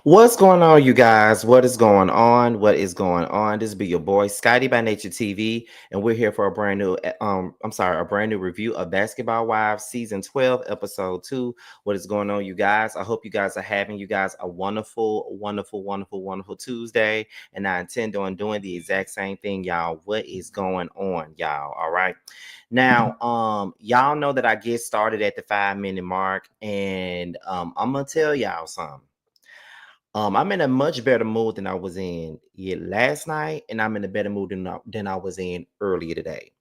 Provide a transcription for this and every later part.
What's going on, you guys? What is going on? What is going on? This be your boy Scotty by Nature TV, and we're here for a brand new, a brand new review of Basketball Wives season 12, episode 2. What is going on, you guys? I hope you guys are having you guys a wonderful Tuesday, and I intend on doing the exact same thing, y'all. What is going on, y'all? All right. Now, y'all know that I get started at the 5 minute mark, and I'm gonna tell y'all something. I'm in a much better mood than I was in last night, and I'm in a better mood than I was in earlier today.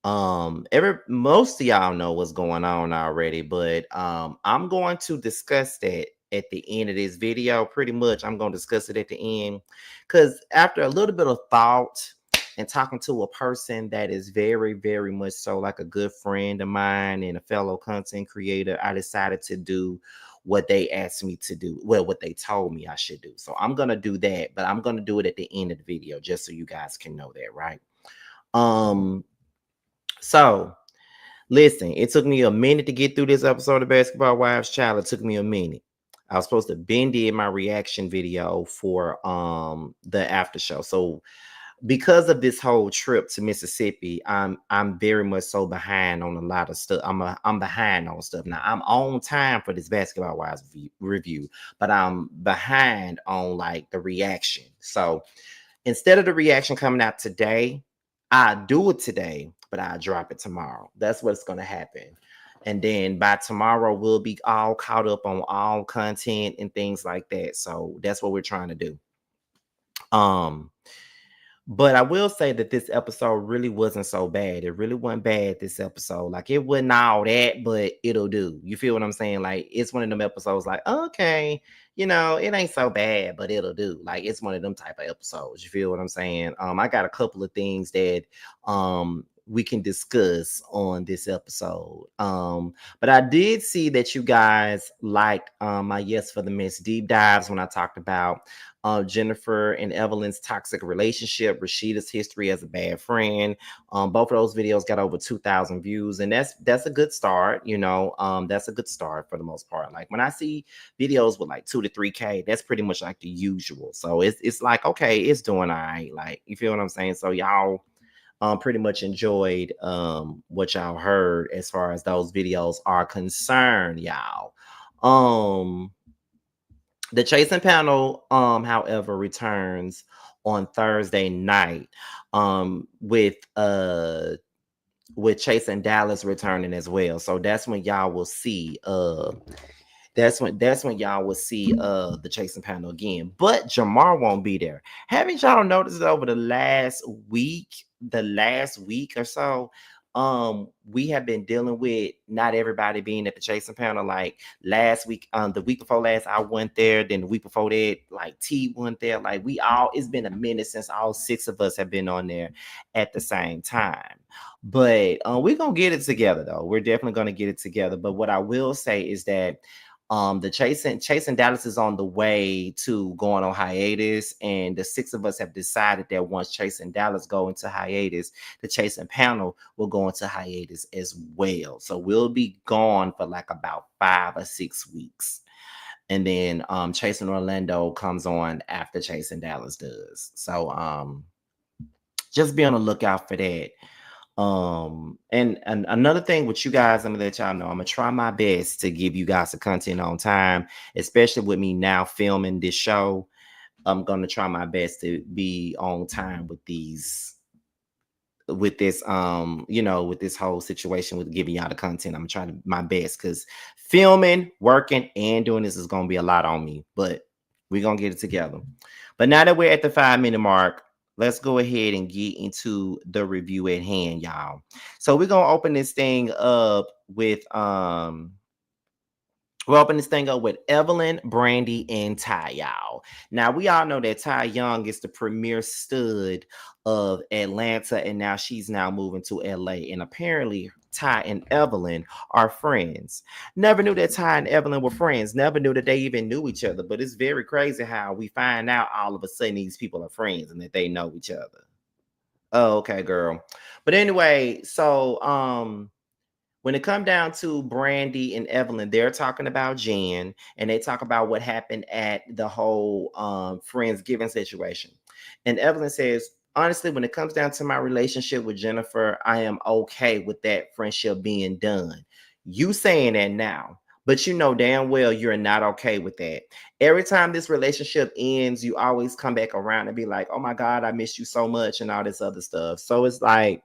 Every Most of y'all know what's going on already, but I'm going to discuss that at the end of this video. Pretty much, I'm going to discuss it at the end because after a little bit of thought and talking to a person that is very, very much so like a good friend of mine and a fellow content creator, I decided to do what they asked me to do. Well, what they told me I should do. So I'm gonna do that, but I'm gonna do it at the end of the video just so you guys can know that, right? Um, so listen, it took me a minute to get through this episode of Basketball Wives Child. It took me a minute. I was supposed to bend did my reaction video for the after show. So because of this whole trip to Mississippi, I'm very much so behind on a lot of stuff. I'm behind on stuff now. I'm on time for this Basketball Wives review, but I'm behind on like the reaction. So instead of the reaction coming out today, I do it today, but I drop it tomorrow. That's what's gonna happen. And then by tomorrow, we'll be all caught up on all content and things like that. So that's what we're trying to do. Um, but I will say that this episode really wasn't so bad. It really wasn't bad this episode. Like it wasn't all that, but it'll do. You feel what I'm saying? Like it's one of them episodes like, okay, it ain't so bad, but it'll do. Like it's one of them type of episodes. You feel what I'm saying? I got a couple of things that we can discuss on this episode. But I did see that you guys liked my Yes for the Miss deep dives when I talked about Jennifer and Evelyn's toxic relationship, Rashida's history as a bad friend. Both of those videos got over 2,000 views, and that's a good start. That's a good start for the most part. Like when I see videos with like 2 to 3K, that's pretty much like the usual. So it's like okay, it's doing all right. Like you feel what I'm saying? So y'all pretty much enjoyed what y'all heard as far as those videos are concerned, y'all. Um the chasing panel, however, returns on Thursday night, with Chase and Dallas returning as well. So that's when y'all will see that's when y'all will see the chasing panel again. But Jamar won't be there. Haven't y'all noticed over the last week or so? We have been dealing with not everybody being at the chasing panel. Like last week, the week before last, I went there. Then the week before that, like T went there. Like it's been a minute since all 6 of us have been on there at the same time. But we're gonna get it together though. We're definitely gonna get it together. But what I will say is that the chasing Dallas is on the way to going on hiatus, and the 6 of us have decided that once Chasing Dallas go into hiatus, the chasing panel will go into hiatus as well. So we'll be gone for like about 5 or 6 weeks, and then Chasing Orlando comes on after Chasing Dallas does. So just be on the lookout for that. And another thing with you guys, I'm gonna let y'all know, I'm gonna try my best to give you guys the content on time, especially with me now filming this show. I'm gonna try my best to be on time with this whole situation with giving y'all the content. I'm trying my best because filming, working, and doing this is gonna be a lot on me, but we're gonna get it together. But now that we're at the 5 minute mark, let's go ahead and get into the review at hand, y'all. So we're gonna open this thing up with we'll open this thing up with Evelyn, Brandy, and Tai, y'all. Now, we all know that Tai Young is the premier stud of Atlanta, and now she's now moving to LA. And apparently, Tai and Evelyn are friends. Never knew that Tai and Evelyn were friends. Never knew that they even knew each other. But it's very crazy how we find out all of a sudden these people are friends and that they know each other. Oh, okay, girl. But anyway, so when it come down to Brandy and Evelyn, they're talking about Jen, and they talk about what happened at the whole Friendsgiving situation. And Evelyn says, honestly, when it comes down to my relationship with Jennifer, I am okay with that friendship being done. You saying that now, but you know damn well you're not okay with that. Every time this relationship ends, you always come back around and be like, oh my God, I miss you so much, and all this other stuff. So it's like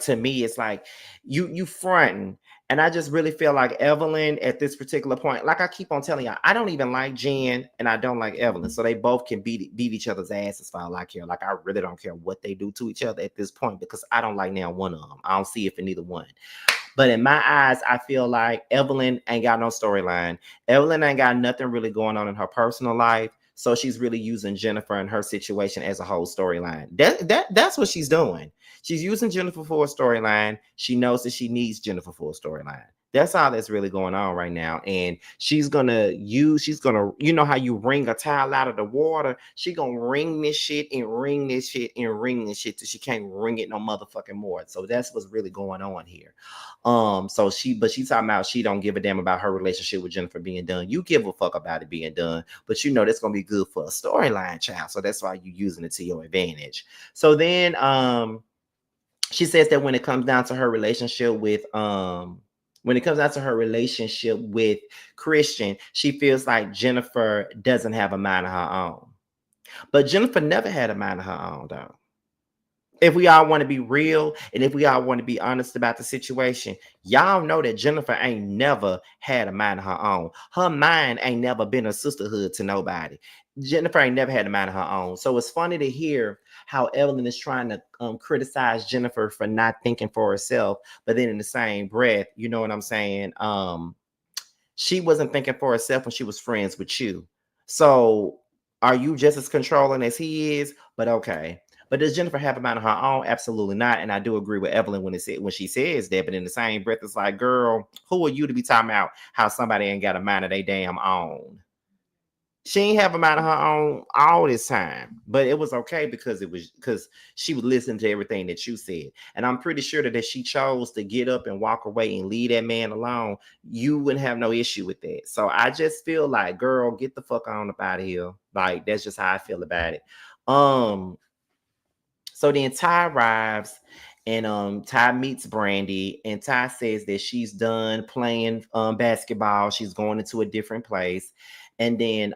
to me, it's like you fronting. And I just really feel like Evelyn at this particular point, like I keep on telling y'all, I don't even like Jen and I don't like Evelyn. So they both can beat each other's asses for all I care. Like I really don't care what they do to each other at this point because I don't like now one of them. I don't see it for neither one. But in my eyes, I feel like Evelyn ain't got no storyline. Evelyn ain't got nothing really going on in her personal life. So she's really using Jennifer and her situation as a whole storyline. That's what she's doing. She's using Jennifer for a storyline. She knows that she needs Jennifer for a storyline. That's all that's really going on right now. And you know how you wring a towel out of the water? She gonna wring this shit and wring this shit and wring this shit till she can't wring it no motherfucking more. So that's what's really going on here. But she's talking about she don't give a damn about her relationship with Jennifer being done. You give a fuck about it being done, but you know that's gonna be good for a storyline, child. So that's why you're using it to your advantage. So then she says that when it comes down to her relationship with Christian, she feels like Jennifer doesn't have a mind of her own. But Jennifer never had a mind of her own, though. If we all want to be real and if we all want to be honest about the situation, y'all know that Jennifer ain't never had a mind of her own. Her mind ain't never been a sisterhood to nobody. Jennifer ain't never had a mind of her own. So it's funny to hear how Evelyn is trying to criticize Jennifer for not thinking for herself, but then in the same breath, you know what I'm saying? She wasn't thinking for herself when she was friends with you. So are you just as controlling as he is? But okay. But does Jennifer have a mind of her own? Absolutely not. And I do agree with Evelyn when she says that. But in the same breath, it's like, girl, who are you to be talking about how somebody ain't got a mind of their damn own? She ain't have a mind of her own all this time, but it was okay because she was listening to everything that you said. And I'm pretty sure that if she chose to get up and walk away and leave that man alone, you wouldn't have no issue with that. So I just feel like, girl, get the fuck on up out of here. Like that's just how I feel about it. Um, so then Tai arrives and Tai meets Brandy and Tai says that she's done playing basketball. She's going into a different place. And then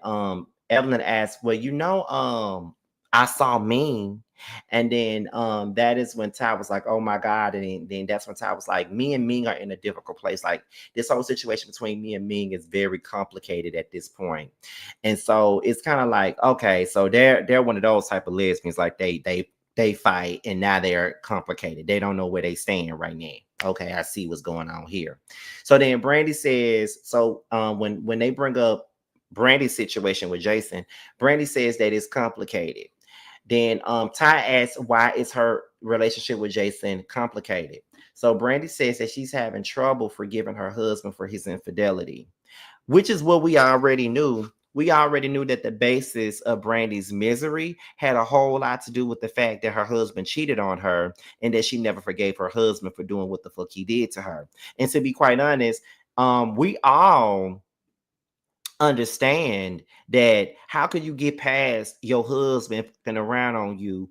Evelyn asks, well, I saw Ming. And then that is when Tai was like, oh my God. And then that's when Tai was like, me and Ming are in a difficult place. Like this whole situation between me and Ming is very complicated at this point. And so it's kind of like, okay, so they're one of those type of lesbians, like they fight and now they're complicated. They don't know where they stand right now. Okay, I see what's going on here. So then Brandy says, when they bring up Brandy's situation with Jason, Brandy says that it's complicated. Then Tai asks why is her relationship with Jason complicated. So Brandy says that she's having trouble forgiving her husband for his infidelity, which is what we already knew. We already knew that the basis of Brandy's misery had a whole lot to do with the fact that her husband cheated on her and that she never forgave her husband for doing what the fuck he did to her. And to be quite honest, we all understand that how could you get past your husband fucking around on you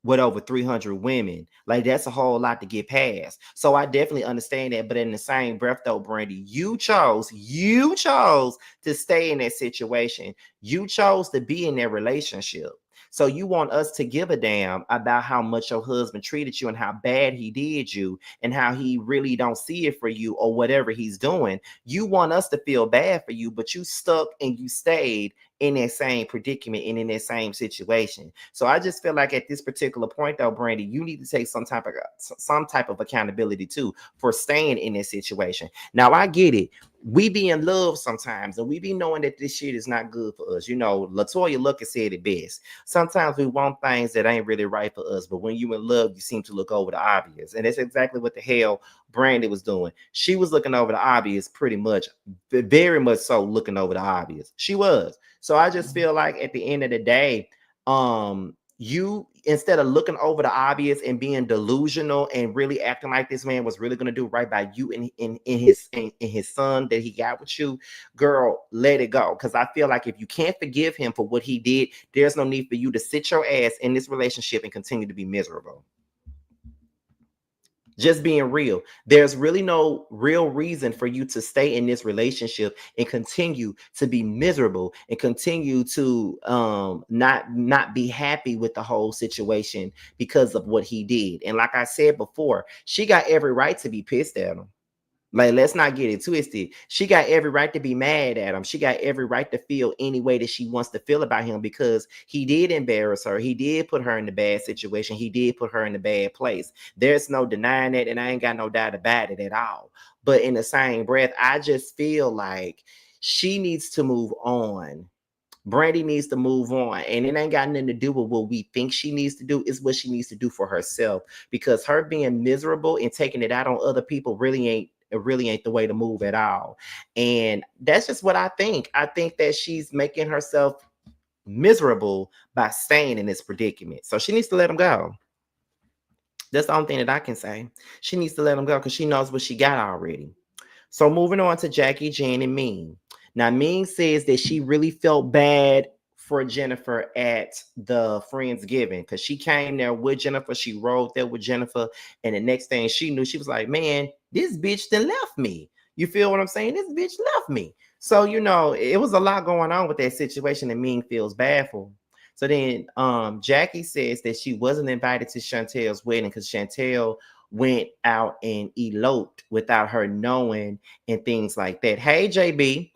with over 300 women? Like that's a whole lot to get past. So I definitely understand that. But in the same breath though, Brandy, you chose to stay in that situation. You chose to be in that relationship. So you want us to give a damn about how much your husband treated you and how bad he did you and how he really don't see it for you or whatever he's doing. You want us to feel bad for you, but you stuck and you stayed in that same predicament and in that same situation. So I just feel like at this particular point though, Brandy, you need to take some type of accountability too for staying in this situation. Now I get it. We be in love sometimes and we be knowing that this shit is not good for us. You know, Latoya Luckett said it best. Sometimes we want things that ain't really right for us, but when you in love, you seem to look over the obvious. And that's exactly what the hell Brandy was doing. She was looking over the obvious pretty much, very much so looking over the obvious. She was. So I just feel like at the end of the day, you, instead of looking over the obvious and being delusional and really acting like this man was really going to do right by you and in his son that he got with you, girl, let it go. Because I feel like if you can't forgive him for what he did, there's no need for you to sit your ass in this relationship and continue to be miserable. Just being real. There's really no real reason for you to stay in this relationship and continue to be miserable and continue to not be happy with the whole situation because of what he did. And like I said before, she got every right to be pissed at him. Like, let's not get it twisted. She got every right to be mad at him. She got every right to feel any way that she wants to feel about him because he did embarrass her. He did put her in a bad situation. He did put her in a bad place. There's no denying that, and I ain't got no doubt about it at all. But in the same breath, I just feel like she needs to move on. Brandy needs to move on, and it ain't got nothing to do with what we think she needs to do. It's what she needs to do for herself, because her being miserable and taking it out on other people really ain't the way to move at all. And that's just what I think. I think that she's making herself miserable by staying in this predicament. So she needs to let him go. That's the only thing that I can say. She needs to let him go because she knows what she got already. So moving on to Jackie, Jan, and Ming. Now, Ming says that she really felt bad for Jennifer at the Friendsgiving because she came there with Jennifer. She rode there with Jennifer. And the next thing she knew, she was like, man, this bitch done left me. You feel what I'm saying? This bitch left me. So, it was a lot going on with that situation, and Ming feels bad for her. So then Jackie says that she wasn't invited to Chantel's wedding because Chantel went out and eloped without her knowing and things like that. Hey, JB,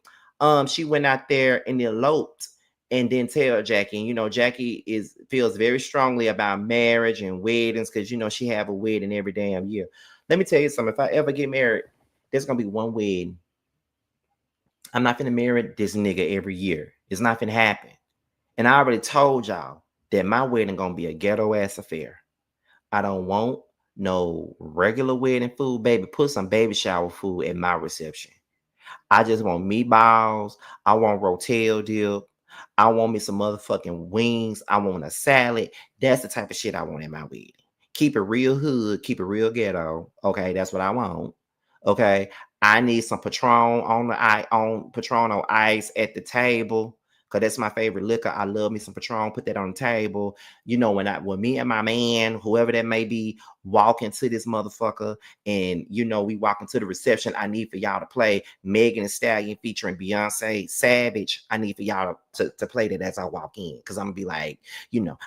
she went out there and eloped and didn't tell Jackie. And Jackie feels very strongly about marriage and weddings because she have a wedding every damn year. Let me tell you something. If I ever get married, there's gonna be one wedding. I'm not gonna marry this nigga every year. It's not gonna happen. And I already told y'all that my wedding gonna be a ghetto ass affair. I don't want no regular wedding food, baby. Put some baby shower food at my reception. I just want meatballs. I want rotel dip. I want me some motherfucking wings. I want a salad. That's the type of shit I want in my wedding. Keep it real hood. Keep it real ghetto. Okay, that's what I want. Okay, I need some Patron on ice at the table. Cause that's my favorite liquor. I love me some Patron. Put that on the table. When me and my man, whoever that may be, walk into this motherfucker, and we walk into the reception, I need for y'all to play Megan Thee Stallion featuring Beyonce Savage. I need for y'all to play that as I walk in. Cause I'm gonna be like,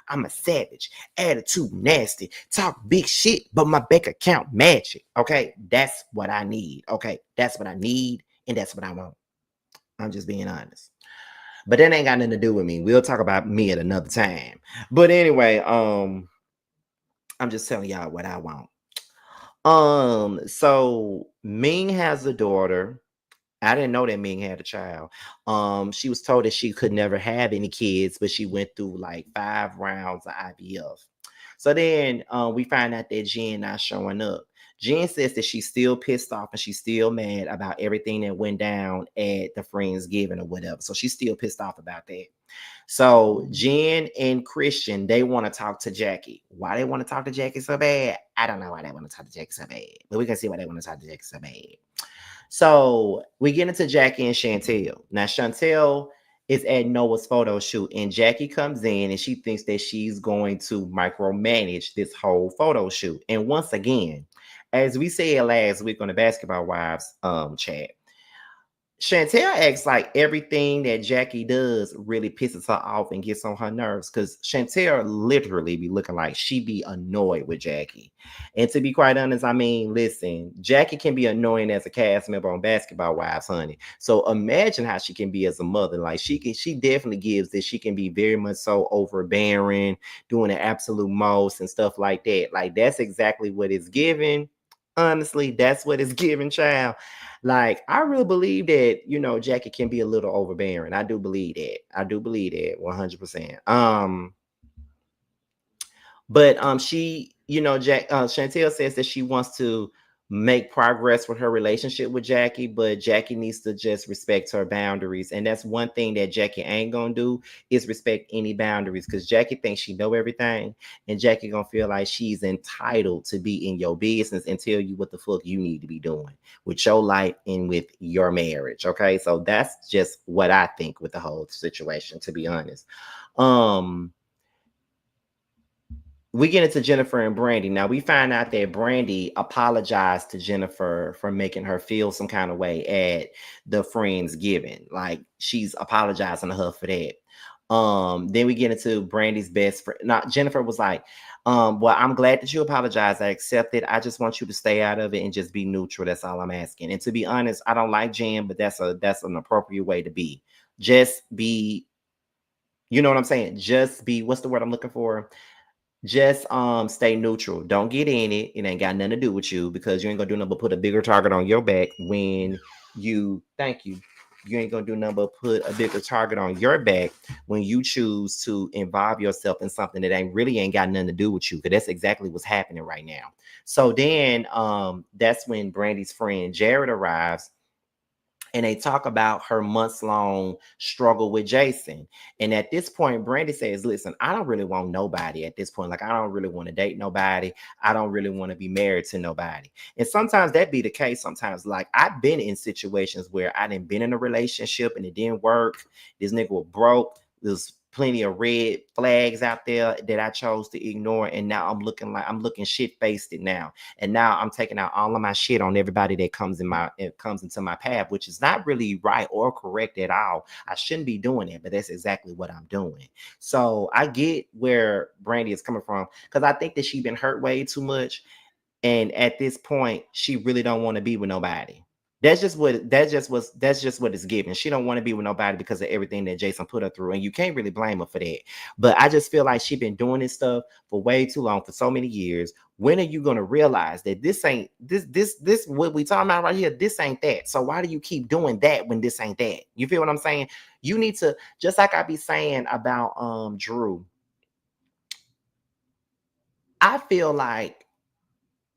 I'm a savage, attitude nasty, talk big shit, but my bank account match it. Okay, that's what I need. Okay, that's what I need, and that's what I want. I'm just being honest. But that ain't got nothing to do with me. We'll talk about me at another time. But anyway, I'm just telling y'all what I want. So Ming has a daughter. I didn't know that Ming had a child. She was told that she could never have any kids, but she went through like 5 rounds of IVF. So then we find out that Jen not showing up. Jen says that she's still pissed off and she's still mad about everything that went down at the Friendsgiving or whatever. So she's still pissed off about that. So Jen and Christian, they want to talk to Jackie. Why they want to talk to Jackie so bad? I don't know why they want to talk to Jackie so bad. But we can see why they want to talk to Jackie so bad. So we get into Jackie and Chantel. Now Chantel is at Noah's photo shoot, and Jackie comes in and she thinks that she's going to micromanage this whole photo shoot. And once again, as we said last week on the Basketball Wives chat, Chantel acts like everything that Jackie does really pisses her off and gets on her nerves, because Chantel literally be looking like she be annoyed with Jackie. And to be quite honest, I mean, listen, Jackie can be annoying as a cast member on Basketball Wives, honey. So imagine how she can be as a mother. Like she definitely gives this. She can be very much so overbearing, doing the absolute most and stuff like that. Like that's exactly what it's giving. Honestly, that's what it's giving, child. Like, I really believe that, Jackie can be a little overbearing. I do believe that. 100%. But she, Chantel says that she wants to make progress with her relationship with Jackie, but Jackie needs to just respect her boundaries. And that's one thing that Jackie ain't gonna do is respect any boundaries, because Jackie thinks she know everything, and Jackie gonna feel like she's entitled to be in your business and tell you what the fuck you need to be doing with your life and with your marriage. Okay, so that's just what I think with the whole situation, to be honest. um we get into Jennifer and Brandy. Now we find out that Brandy apologized to Jennifer for making her feel some kind of way at the Friends giving. Like, she's apologizing to her for that. Then we get into Brandy's best friend. Now Jennifer was like, well, I'm glad that you apologize. I accept it. I just want you to stay out of it and just be neutral. That's all I'm asking. And to be honest, I don't like Jen, but that's an appropriate way to be. Just be, you know what I'm saying? Just be, what's the word I'm looking for? Just stay neutral. Don't get in it. It ain't got nothing to do with you, because you ain't gonna do nothing but put a bigger target on your back when you thank you. You ain't gonna do nothing but put a bigger target on your back when you choose to involve yourself in something that ain't got nothing to do with you. Because that's exactly what's happening right now. So then that's when Brandy's friend Jared arrives, and they talk about her months-long struggle with Jason. And at this point, Brandy says, listen, I don't really want nobody at this point. Like, I don't really want to date nobody. I don't really want to be married to nobody. And sometimes that be the case. Sometimes, like, I've been in situations where I didn't been in a relationship and it didn't work. This nigga was broke. There's plenty of red flags out there that I chose to ignore. And now I'm looking shit-faced now. And now I'm taking out all of my shit on everybody that comes into my path, which is not really right or correct at all. I shouldn't be doing it, but that's exactly what I'm doing. So I get where Brandy is coming from, because I think that she's been hurt way too much. And at this point, she really don't want to be with nobody. That's just what it's given. She don't want to be with nobody because of everything that Jason put her through, and you can't really blame her for that. But I just feel like she been doing this stuff for way too long, for so many years. When are you gonna realize that this ain't this what we talking about right here? This ain't that. So why do you keep doing that when this ain't that? You feel what I'm saying? You need to, just like I be saying about Drew. I feel like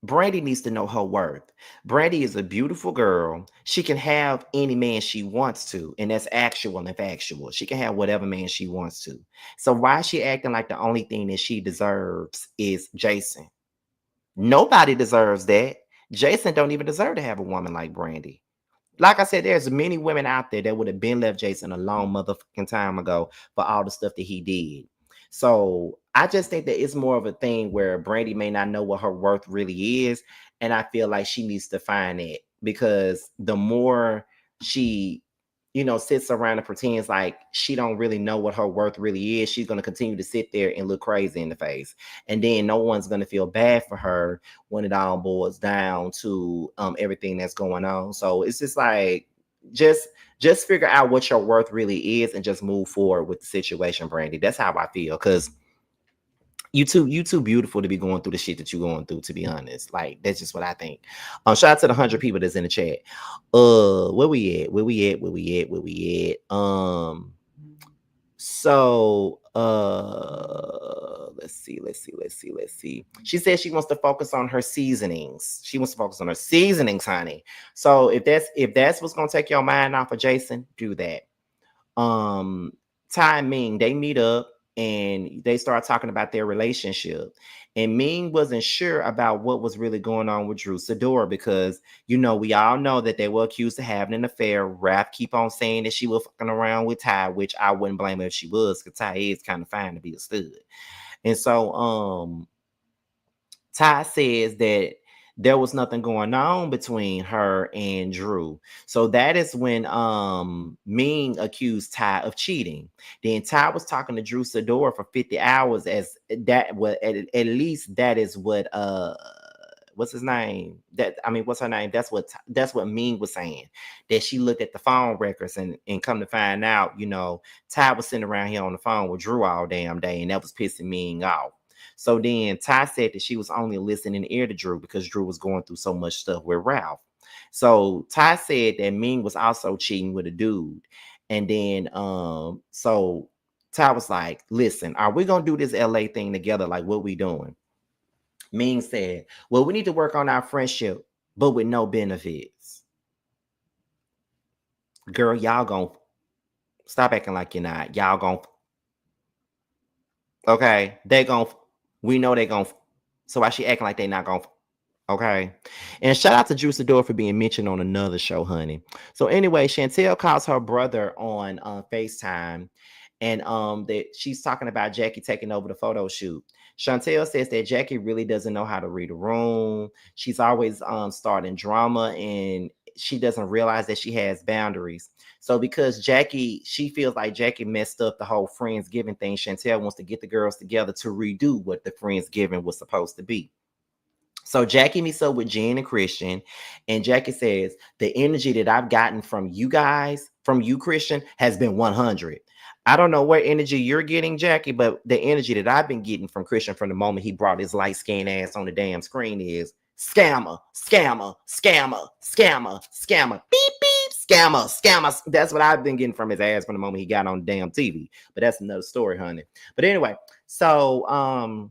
Brandy needs to know her worth. Brandy is a beautiful girl. She can have any man she wants to, and that's actual and factual. She can have whatever man she wants to. So why is she acting like the only thing that she deserves is Jason? Nobody deserves that. Jason don't even deserve to have a woman like Brandy. Like I said, there's many women out there that would have been left Jason a long motherfucking time ago for all the stuff that he did. So I just think that it's more of a thing where Brandy may not know what her worth really is. And I feel like she needs to find it, because the more she, sits around and pretends like she don't really know what her worth really is, she's going to continue to sit there and look crazy in the face. And then no one's going to feel bad for her when it all boils down to everything that's going on. So it's just like, just just figure out what your worth really is and just move forward with the situation, Brandy. That's how I feel, because you too beautiful to be going through the shit that you're going through, to be honest. Like, that's just what I think. Shout out to the 100 people that's in the chat. Where we at? So let's see. She says she wants to focus on her seasonings. She wants to focus on her seasonings, honey. So if that's what's gonna take your mind off of Jason, do that. um Tai and Ming, they meet up and they start talking about their relationship. And Ming wasn't sure about what was really going on with Drew Sidora, because we all know that they were accused of having an affair. Raph keep on saying that she was fucking around with Ty, which I wouldn't blame her if she was, because Ty is kind of fine to be a stud. And so Ty says that there was nothing going on between her and Drew. So that is when Ming accused Ty of cheating. Then Ty was talking to Drew Sidor for 50 hours, as that was at least that is what what's his name? What's her name? That's what Ming was saying. That she looked at the phone records and come to find out, Ty was sitting around here on the phone with Drew all damn day, and that was pissing Ming off. So then Ty said that she was only listening ear to Drew because Drew was going through so much stuff with Ralph. So Ty said that Ming was also cheating with a dude. And then so Ty was like, listen, are we gonna do this LA thing together? Like, what we doing? Ming said, well, we need to work on our friendship, but with no benefits. Girl, y'all gon' stop acting like you're not. Y'all gon' okay. They gon' we know they gon' so why she acting like they not gon' okay. And shout out to Juicy Door for being mentioned on another show, honey. So anyway, Chantel calls her brother on FaceTime, and that she's talking about Jackie taking over the photo shoot. Chantel says that Jackie really doesn't know how to read a room. She's always starting drama, and she doesn't realize that she has boundaries. So because Jackie, she feels like Jackie messed up the whole Friendsgiving thing, Chantel wants to get the girls together to redo what the Friendsgiving was supposed to be. So Jackie meets up with Jen and Christian, and Jackie says, the energy that I've gotten from you guys, from you, Christian, has been 100. I don't know what energy you're getting, Jackie, but the energy that I've been getting from Christian from the moment he brought his light-skinned ass on the damn screen is scammer, scammer, scammer, scammer, scammer, beep, beep, scammer, scammer. That's what I've been getting from his ass from the moment he got on damn TV. But that's another story, honey. But anyway, so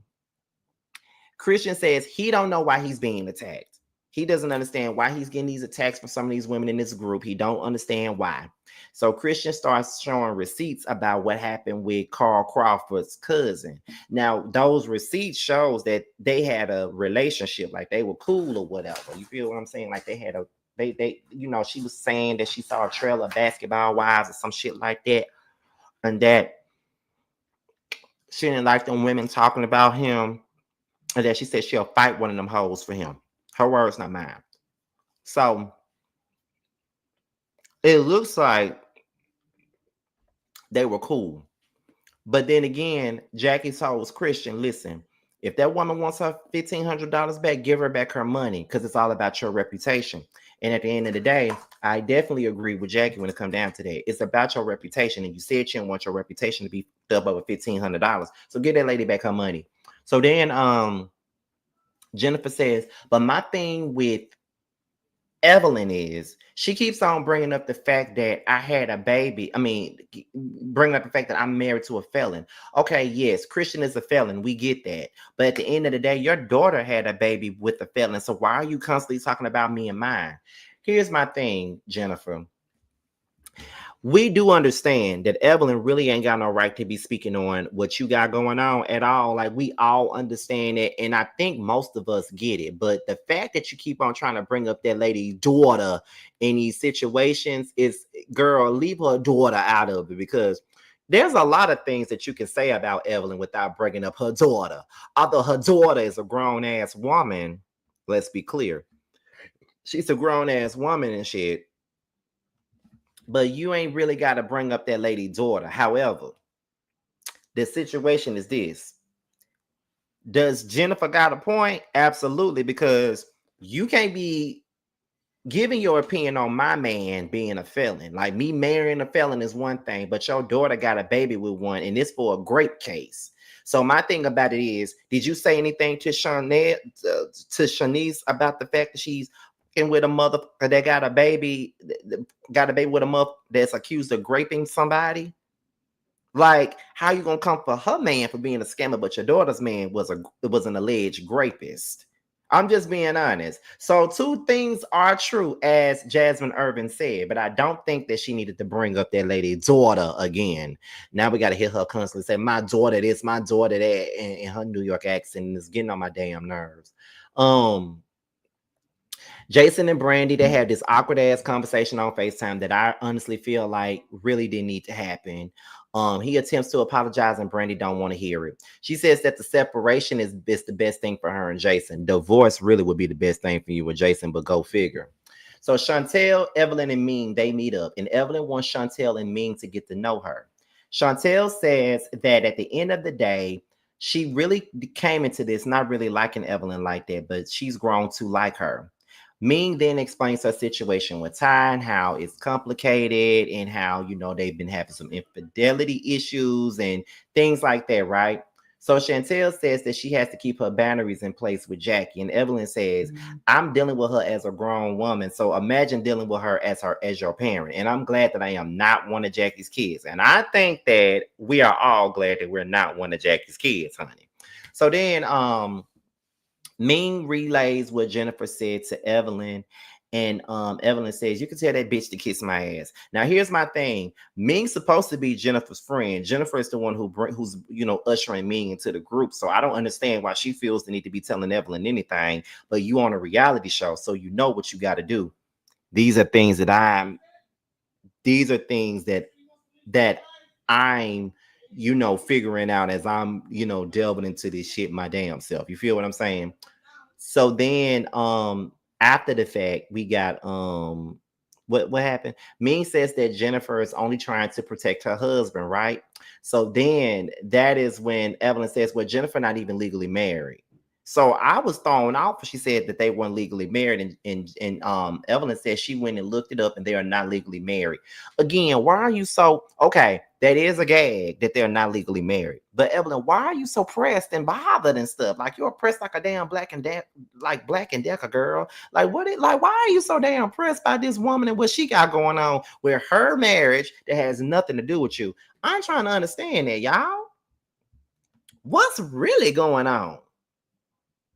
Christian says he don't know why he's being attacked. He doesn't understand why he's getting these attacks from some of these women in this group. He don't understand why. So Christian starts showing receipts about what happened with Carl Crawford's cousin. Now, those receipts shows that they had a relationship, like they were cool or whatever. You feel what I'm saying? Like they had a they she was saying that she saw a trail of basketball wives or some shit like that, and that she didn't like them women talking about him. And then she said she'll fight one of them hoes for him. Her words, not mine. So it looks like they were cool. But then again, Jackie told Christian, listen, if that woman wants her $1,500 back, give her back her money, because it's all about your reputation. And at the end of the day, I definitely agree with Jackie when it comes down to that. It's about your reputation. And you said you didn't want your reputation to be up over $1,500. So give that lady back her money. So then Jennifer says, but my thing with Evelyn is she keeps on bringing up the fact that I had a baby. I mean, bringing up the fact that I'm married to a felon. Okay, yes, Christian is a felon. We get that. But at the end of the day, your daughter had a baby with a felon. So why are you constantly talking about me and mine? Here's my thing, Jennifer. We do understand that Evelyn really ain't got no right to be speaking on what you got going on at all. Like, we all understand it, and I think most of us get it. But the fact that you keep on trying to bring up that lady's daughter in these situations is, girl, leave her daughter out of it, because there's a lot of things that you can say about Evelyn without bringing up her daughter. Although her daughter is a grown-ass woman, let's be clear. She's a grown-ass woman and shit. But you ain't really got to bring up that lady's daughter. However, the situation is this. Does Jennifer got a point? Absolutely, because you can't be giving your opinion on my man being a felon. Like, me marrying a felon is one thing, but your daughter got a baby with one, and it's for a grape case. So my thing about it is, did you say anything to Shanice about the fact that she's with a mother that got a baby with a mother that's accused of raping somebody? Like, how you gonna come for her man for being a scammer, but your daughter's man was an alleged rapist? I'm just being honest. So two things are true, as Jasmine Irvin said, but I don't think that she needed to bring up that lady's daughter again. Now we got to hear her constantly say, my daughter this, my daughter that, and her New York accent is getting on my damn nerves. Jason and Brandy, they had this awkward ass conversation on FaceTime that I honestly feel like really didn't need to happen. He attempts to apologize and Brandy don't want to hear it. She says that the separation is the best thing for her and Jason. Divorce really would be the best thing for you with Jason, but go figure. So Chantel, Evelyn, and Ming, they meet up, and Evelyn wants Chantel and Ming to get to know her. Chantel says that at the end of the day, she really came into this not really liking Evelyn like that, but she's grown to like her. Ming then explains her situation with Tai and how it's complicated and how, they've been having some infidelity issues and things like that, right? So Chantel says that she has to keep her boundaries in place with Jackie. And Evelyn says, I'm dealing with her as a grown woman. So imagine dealing with her as your parent. And I'm glad that I am not one of Jackie's kids. And I think that we are all glad that we're not one of Jackie's kids, honey. So then, Ming relays what Jennifer said to Evelyn, and Evelyn says, "You can tell that bitch to kiss my ass." Now, here's my thing: Ming's supposed to be Jennifer's friend. Jennifer is the one who's ushering Ming into the group. So I don't understand why she feels the need to be telling Evelyn anything. But you on a reality show, so you know what you got to do. These are things that I'm. These are things that I'm figuring out as I'm delving into this shit my damn self. You feel what I'm saying? So then after the fact, we got what happened? Ming says that Jennifer is only trying to protect her husband, right? So then that is when Evelyn says, "Well, Jennifer not even legally married." So I was thrown off. She said that they weren't legally married, and Evelyn said she went and looked it up, and they are not legally married. Again, why are you so okay? That is a gag that they're not legally married. But Evelyn, why are you so pressed and bothered and stuff? Like you're pressed like a damn Black and Decker girl. Like why are you so damn pressed by this woman and what she got going on with her marriage that has nothing to do with you? I'm trying to understand that, y'all. What's really going on?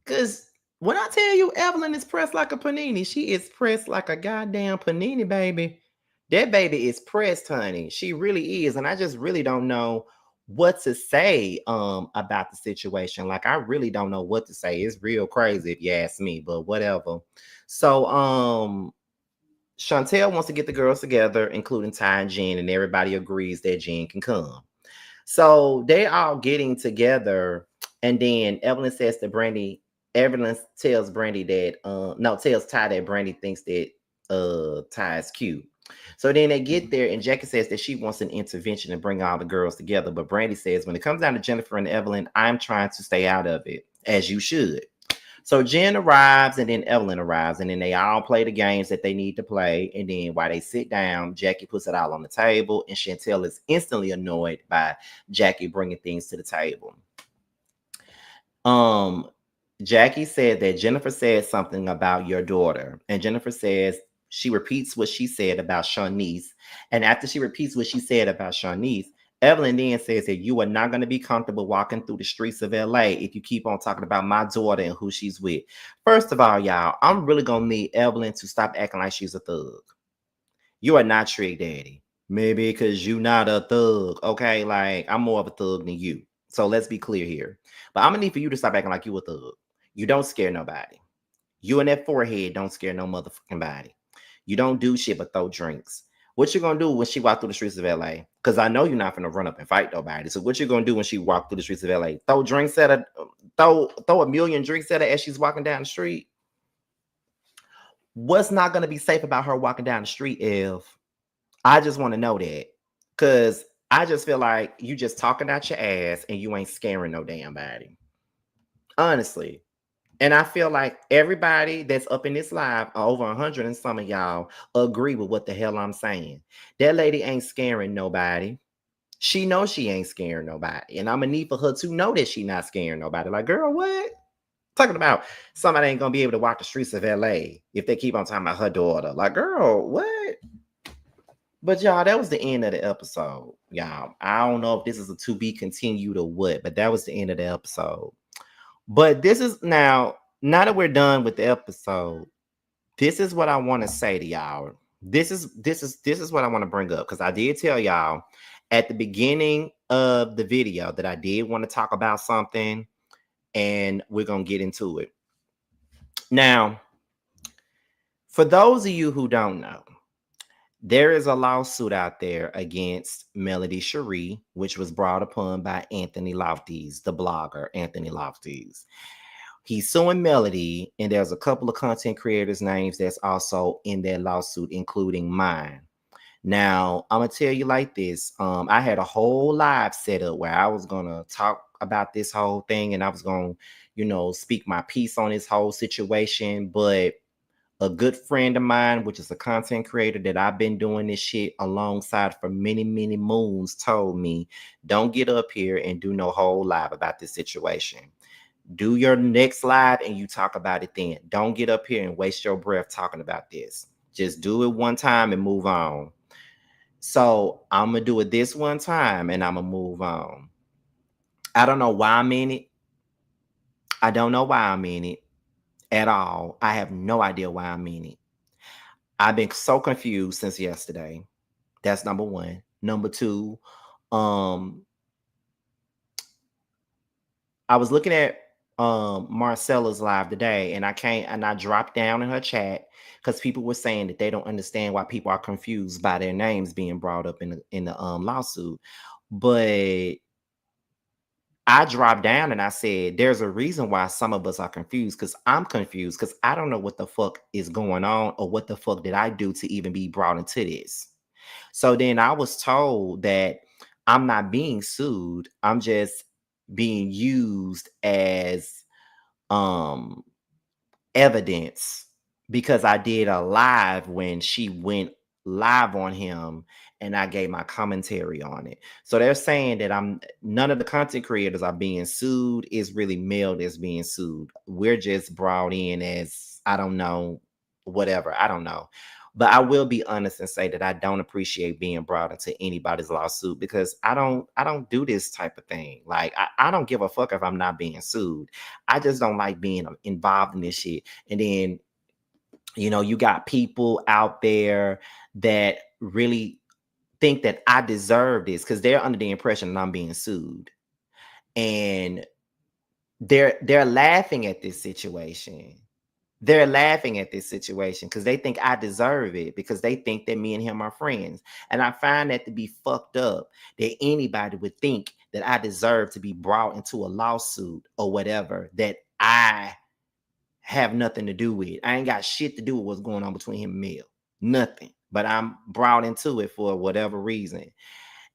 Because when I tell you Evelyn is pressed like a panini, she is pressed like a goddamn panini, baby. That baby is pressed, honey. She really is. And I just really don't know what to say about the situation. Like I really don't know what to say. It's real crazy if you ask me, but whatever. So Chantel wants to get the girls together, including Ty and Jen, and everybody agrees that Jen can come. So they all getting together, and then Evelyn says to Brandy, Evelyn tells Brandy that no, tells Ty that Brandy thinks that Ty is cute. So then they get there, and Jackie says that she wants an intervention to bring all the girls together. But Brandy says, when it comes down to Jennifer and Evelyn, I'm trying to stay out of it, as you should. So Jen arrives, and then Evelyn arrives, and then they all play the games that they need to play. And then while they sit down, Jackie puts it all on the table, and Chantel is instantly annoyed by Jackie bringing things to the table. Um, Jackie said that Jennifer said something about your daughter, and Jennifer says she repeats what she said about Shawnice. And after she repeats what she said about Shawnice, Evelyn then says that you are not going to be comfortable walking through the streets of LA if you keep on talking about my daughter and who she's with. First of all, y'all, I'm really going to need Evelyn to stop acting like she's a thug. You are not Trick Daddy. Maybe because you not a thug, okay? Like, I'm more of a thug than you. So let's be clear here. But I'm going to need for you to stop acting like you a thug. You don't scare nobody. You and that forehead don't scare no motherfucking body. You don't do shit but throw drinks. What you gonna do when she walk through the streets of LA? Because I know you're not gonna run up and fight nobody. So what you gonna do when she walk through the streets of LA? Throw drinks at her, throw a million drinks at her as she's walking down the street. What's not gonna be safe about her walking down the street, Ev? I just want to know that. Cause I just feel like you just talking out your ass and you ain't scaring no damn body. Honestly. And I feel like everybody that's up in this live, over 100 and some of y'all, agree with what the hell I'm saying. That lady ain't scaring nobody. She knows she ain't scaring nobody. And I'm going to need for her to know that she not scaring nobody. Like, girl, what? Talking about somebody ain't going to be able to walk the streets of LA if they keep on talking about her daughter. Like, girl, what? But y'all, that was the end of the episode. Y'all, I don't know if this is a to be continued or what, but that was the end of the episode. But this is now that we're done with the episode, this is what I want to say to y'all. This is what I want to bring up, because I did tell y'all at the beginning of the video that I did want to talk about something, and we're gonna get into it. Now, for those of you who don't know, there is a lawsuit out there against Melody Cherie, which was brought upon by Anthony Lofties, the blogger Anthony Lofties. He's suing Melody, and there's a couple of content creators' names that's also in that lawsuit, including mine. Now, I'm gonna tell you like this. I had a whole live set up where I was gonna talk about this whole thing, and I was gonna, speak my piece on this whole situation. But a good friend of mine, which is a content creator that I've been doing this shit alongside for many, many moons, told me, don't get up here and do no whole live about this situation. Do your next live and you talk about it then. Don't get up here and waste your breath talking about this. Just do it one time and move on. So I'm going to do it this one time and I'm going to move on. I don't know why I'm in it. I don't know why I'm in it. at all. I have no idea why I mean it. I've been so confused since yesterday. That's number one. Number two, um, I was looking at Marcella's live today, and I dropped down in her chat because people were saying that they don't understand why people are confused by their names being brought up in the lawsuit. But I dropped down and I said, there's a reason why some of us are confused, because I'm confused because I don't know what the fuck is going on or what the fuck did I do to even be brought into this. So then I was told that I'm not being sued. I'm just being used as um evidence because I did a live when she went live on him and I gave my commentary on it. So they're saying that none of the content creators are being sued. It's really Mel that's being sued. We're just brought in as, I don't know, whatever. I don't know. But I will be honest and say that I don't appreciate being brought into anybody's lawsuit because I don't do this type of thing. Like I don't give a fuck if I'm not being sued. I just don't like being involved in this shit. And then, you got people out there that really think that I deserve this because they're under the impression that I'm being sued. And they're laughing at this situation. They're laughing at this situation because they think I deserve it because they think that me and him are friends. And I find that to be fucked up that anybody would think that I deserve to be brought into a lawsuit or whatever that I have nothing to do with. I ain't got shit to do with what's going on between him and Mel. Nothing. But I'm brought into it for whatever reason.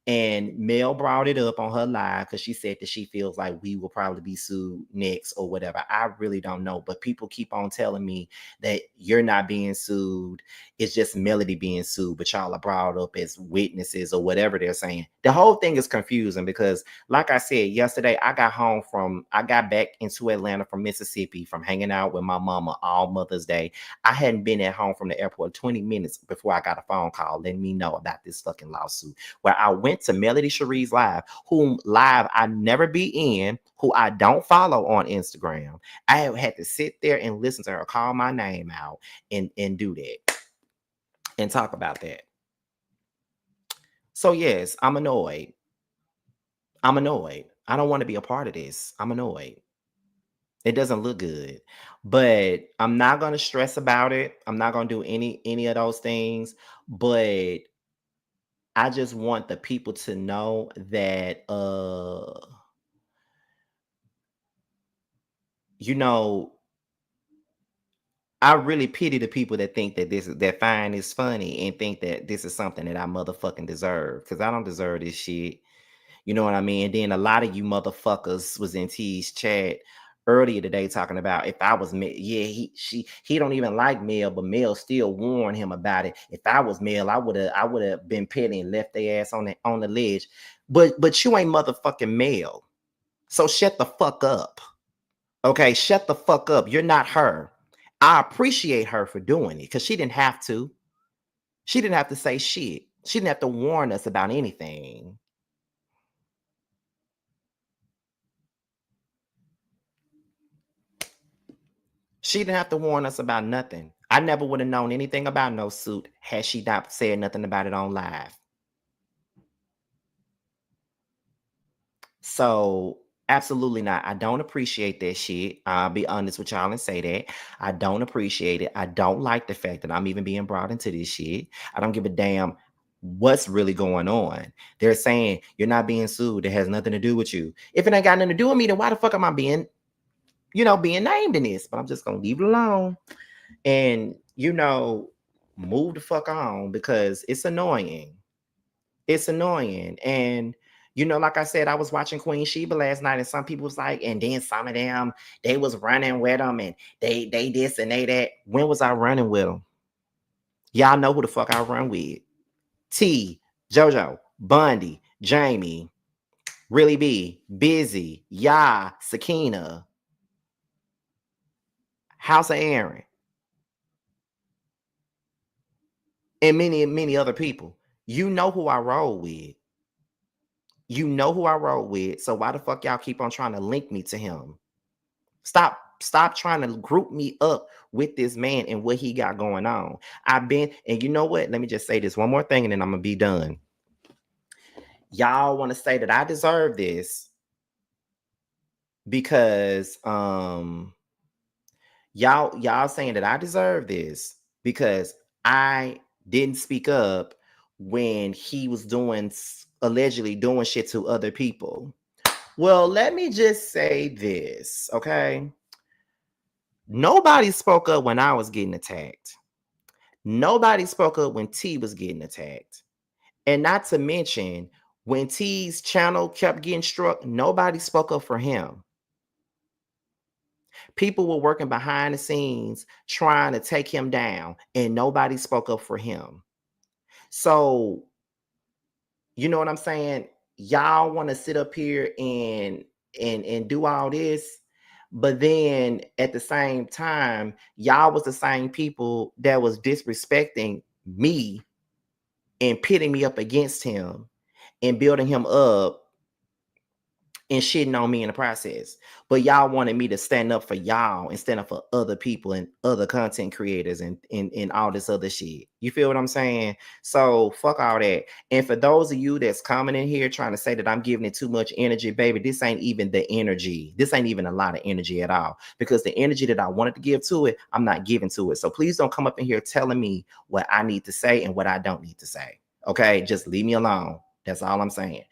And Mel brought it up on her live because she said that she feels like we will probably be sued next or whatever. I really don't know. But people keep on telling me that you're not being sued. It's just Melody being sued, but y'all are brought up as witnesses or whatever they're saying. The whole thing is confusing because, like I said, yesterday I got back into Atlanta from Mississippi from hanging out with my mama all Mother's Day. I hadn't been at home from the airport 20 minutes before I got a phone call letting me know about this fucking lawsuit where I went to Melody Cherie's live, whom live I never be in, who I don't follow on Instagram. I have had to sit there and listen to her call my name out and do that and talk about that. So yes, I'm annoyed. I'm annoyed. I don't want to be a part of this. I'm annoyed. It doesn't look good. But I'm not going to stress about it. I'm not going to do any of those things, but I just want the people to know that you know, I really pity the people that think that that fine is funny and think that this is something that I motherfucking deserve. Cause I don't deserve this shit. You know what I mean? And then a lot of you motherfuckers was in T's chat earlier today talking about if I was Mel, yeah, he don't even like Mel, but Mel still warned him about it. If I was Mel, I would have been petty and left their ass on the ledge. But you ain't motherfucking Mel. So shut the fuck up. Okay, shut the fuck up. You're not her. I appreciate her for doing it because she didn't have to. She didn't have to say shit. She didn't have to warn us about anything. She didn't have to warn us about nothing. I never would have known anything about no suit had she not said nothing about it on live. So absolutely not. I don't appreciate that shit. I'll be honest with y'all and say that. I don't appreciate it. I don't like the fact that I'm even being brought into this shit. I don't give a damn what's really going on. They're saying you're not being sued. It has nothing to do with you. If it ain't got nothing to do with me, then why the fuck am I being named in this? But I'm just gonna leave it alone and move the fuck on because it's annoying. It's annoying. And like I said, I was watching Queen Sheba last night, and some people was like, and then some of them, they was running with them, and they this and they that. When was I running with them? Y'all know who the fuck I run with. T, JoJo, Bundy, Jamie, Really B, Busy, Ya, Sakina, House of Aaron, and many, many other people. You know who I roll with. You know who I roll with. So why the fuck y'all keep on trying to link me to him? Stop Stop trying to group me up with this man and what he got going on. And you know what? Let me just say this one more thing and then I'm gonna be done. Y'all want to say that I deserve this because y'all saying that I deserve this because I didn't speak up when he was allegedly doing shit to other people. Well, let me just say this, okay? Nobody spoke up when I was getting attacked. Nobody spoke up when T was getting attacked. And not to mention, when T's channel kept getting struck, nobody spoke up for him. People were working behind the scenes trying to take him down, and nobody spoke up for him. So, you know what I'm saying? Y'all want to sit up here and do all this, but then at the same time, y'all was the same people that was disrespecting me and pitting me up against him and building him up and shitting on me in the process. But y'all wanted me to stand up for y'all and stand up for other people and other content creators and all this other shit. You feel what I'm saying? So fuck all that. And for those of you that's coming in here trying to say that I'm giving it too much energy, baby, this ain't even the energy. This ain't even a lot of energy at all. Because the energy that I wanted to give to it, I'm not giving to it. So please don't come up in here telling me what I need to say and what I don't need to say. Okay? Just leave me alone. That's all I'm saying.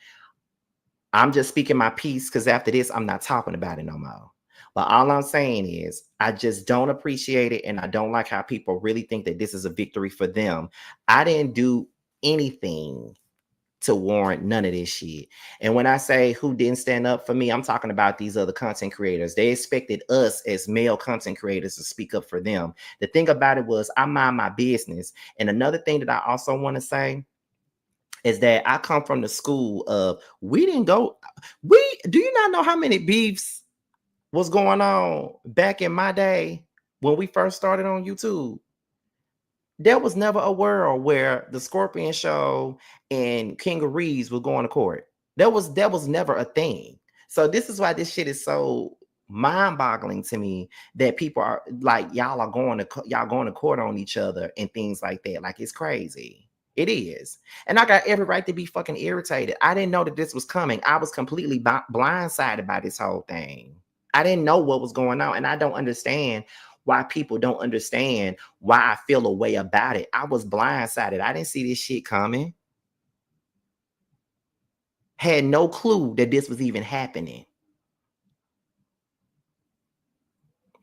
I'm just speaking my piece because after this, I'm not talking about it no more. But all I'm saying is, I just don't appreciate it. And I don't like how people really think that this is a victory for them. I didn't do anything to warrant none of this shit. And when I say who didn't stand up for me, I'm talking about these other content creators. They expected us as male content creators to speak up for them. The thing about it was, I mind my business. And another thing that I also want to say is that I come from the school of do you not know how many beefs was going on back in my day when we first started on YouTube? There was never a world where the Scorpion Show and King of Reeves was going to court. That was never a thing. So this is why this shit is so mind-boggling to me that people are like y'all going to court on each other and things like that. Like it's crazy. It is. And I got every right to be fucking irritated. I didn't know that this was coming. I was completely blindsided by this whole thing. I didn't know what was going on. And I don't understand why people don't understand why I feel a way about it. I was blindsided. I didn't see this shit coming. Had no clue that this was even happening.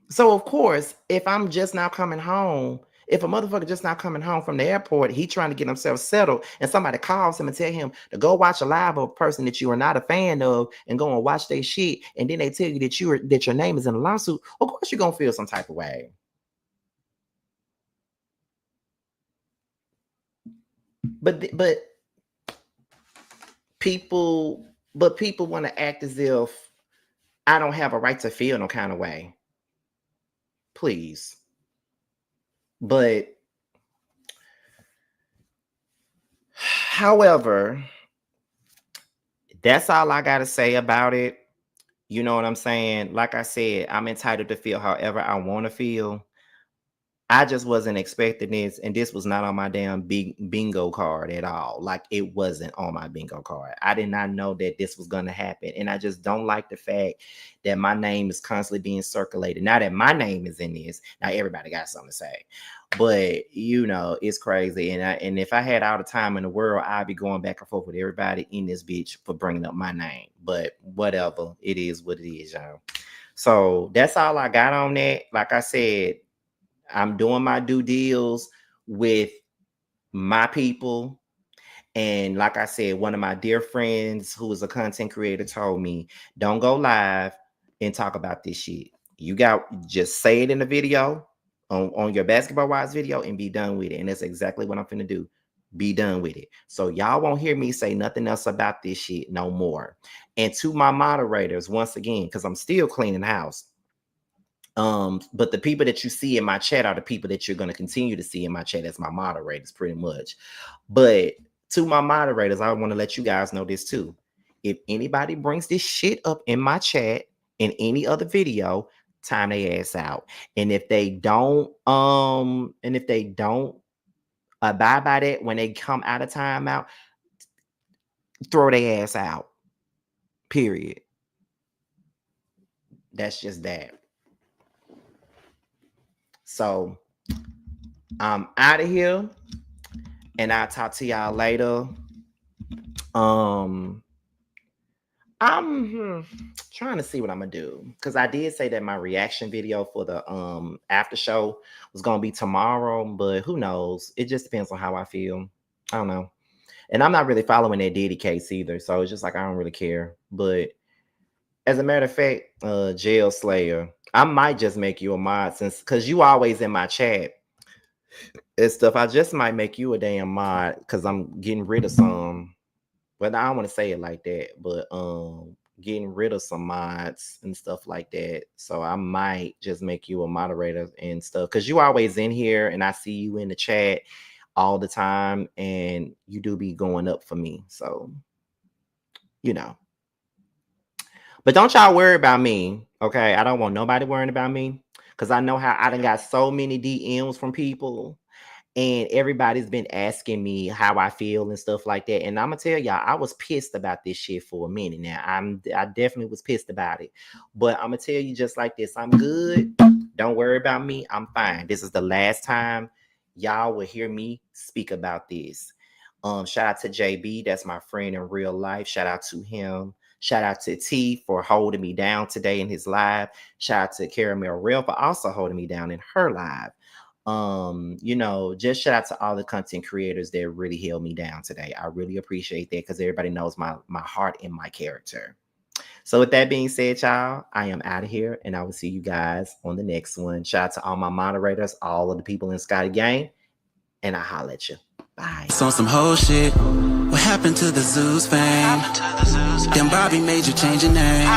So, of course, if I'm just now coming home, if a motherfucker just now coming home from the airport, he trying to get himself settled, and somebody calls him and tell him to go watch a live of a person that you are not a fan of and go and watch their shit, and then they tell you that your name is in a lawsuit, of course you're gonna feel some type of way. But people want to act as if I don't have a right to feel no kind of way. Please. But however, that's all I got to say about it. You know what I'm saying? Like I said, I'm entitled to feel however I want to feel. I just wasn't expecting this, and this was not on my damn big bingo card at all. Like it wasn't on my bingo card. I did not know that this was going to happen, and I just don't like the fact that my name is constantly being circulated. Now that my name is in this, now everybody got something to say. But you know, it's crazy, and if I had all the time in the world, I'd be going back and forth with everybody in this bitch for bringing up my name. But whatever, it is what it is, y'all. So that's all I got on that. Like I said, I'm doing my due deals with my people. And like I said, one of my dear friends who is a content creator told me, don't go live and talk about this shit. You got just say it in the video on your Basketball Wives video and be done with it. And that's exactly what I'm finna do. Be done with it. So y'all won't hear me say nothing else about this shit no more. And to my moderators, once again, because I'm still cleaning the house. But the people that you see in my chat are the people that you're going to continue to see in my chat as my moderators, pretty much. But to my moderators, I want to let you guys know this too. If anybody brings this shit up in my chat in any other video, time their ass out. And if they don't abide by that when they come out of timeout, throw their ass out. Period. That's just that. So I'm out of here, and I'll talk to y'all later. I'm trying to see what I'm gonna do, because I did say that my reaction video for the after show was gonna be tomorrow, but who knows? It just depends on how I feel. I don't know. And I'm not really following that Diddy case either, so it's just like I don't really care. But as a matter of fact, Jail Slayer, I might just make you a mod, since because you always in my chat and stuff. I just might make you a damn mod because I'm getting rid of some. But I don't want to say it like that, but getting rid of some mods and stuff like that. So I might just make you a moderator and stuff, because you always in here and I see you in the chat all the time, and you do be going up for me. So, you know. But don't y'all worry about me, okay? I don't want nobody worrying about me, because I know how I done got so many DMs from people, and everybody's been asking me how I feel and stuff like that. And I'm gonna tell y'all, I was pissed about this shit for a minute now. I definitely was pissed about it. But I'm gonna tell you just like this, I'm good. Don't worry about me. I'm fine. This is the last time y'all will hear me speak about this. Shout out to JB, that's my friend in real life. Shout out to him. Shout out to T for holding me down today in his live. Shout out to Caramel Real for also holding me down in her live. You know, just shout out to all the content creators that really held me down today. I really appreciate that, because everybody knows my heart and my character. So with that being said, y'all, I am out of here, and I will see you guys on the next one. Shout out to all my moderators, all of the people in Scotty Gang, and I'll holler at you. Bye. On some whole shit. What happened to the Zeus fame? Then Bobby made you change your name.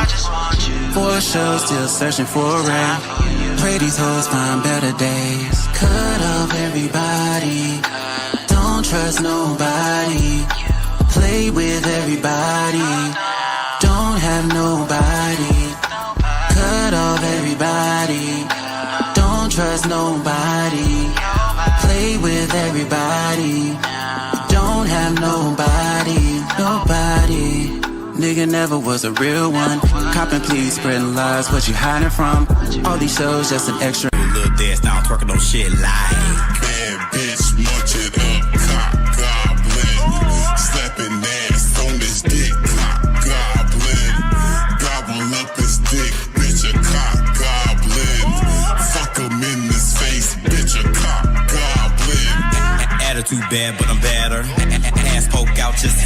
For a show, still searching for a ring. Pray these hoes find better days. Cut off everybody. Don't trust nobody. Play with everybody. Don't have nobody. Cut off everybody. Don't trust nobody. Play with everybody. Don't have nobody. Nobody. Nigga never was a real one. Copping, please, spreading lies. What you hiding from? All these shows just an extra. Little dance now, twerking on shit like bad bitch, munch it up, cock goblin. Slapping ass on this dick, cock goblin. Gobble up his dick, bitch a cock goblin. Fuck him in his face, bitch a cock goblin. attitude bad, but I'm better. Ass poke out just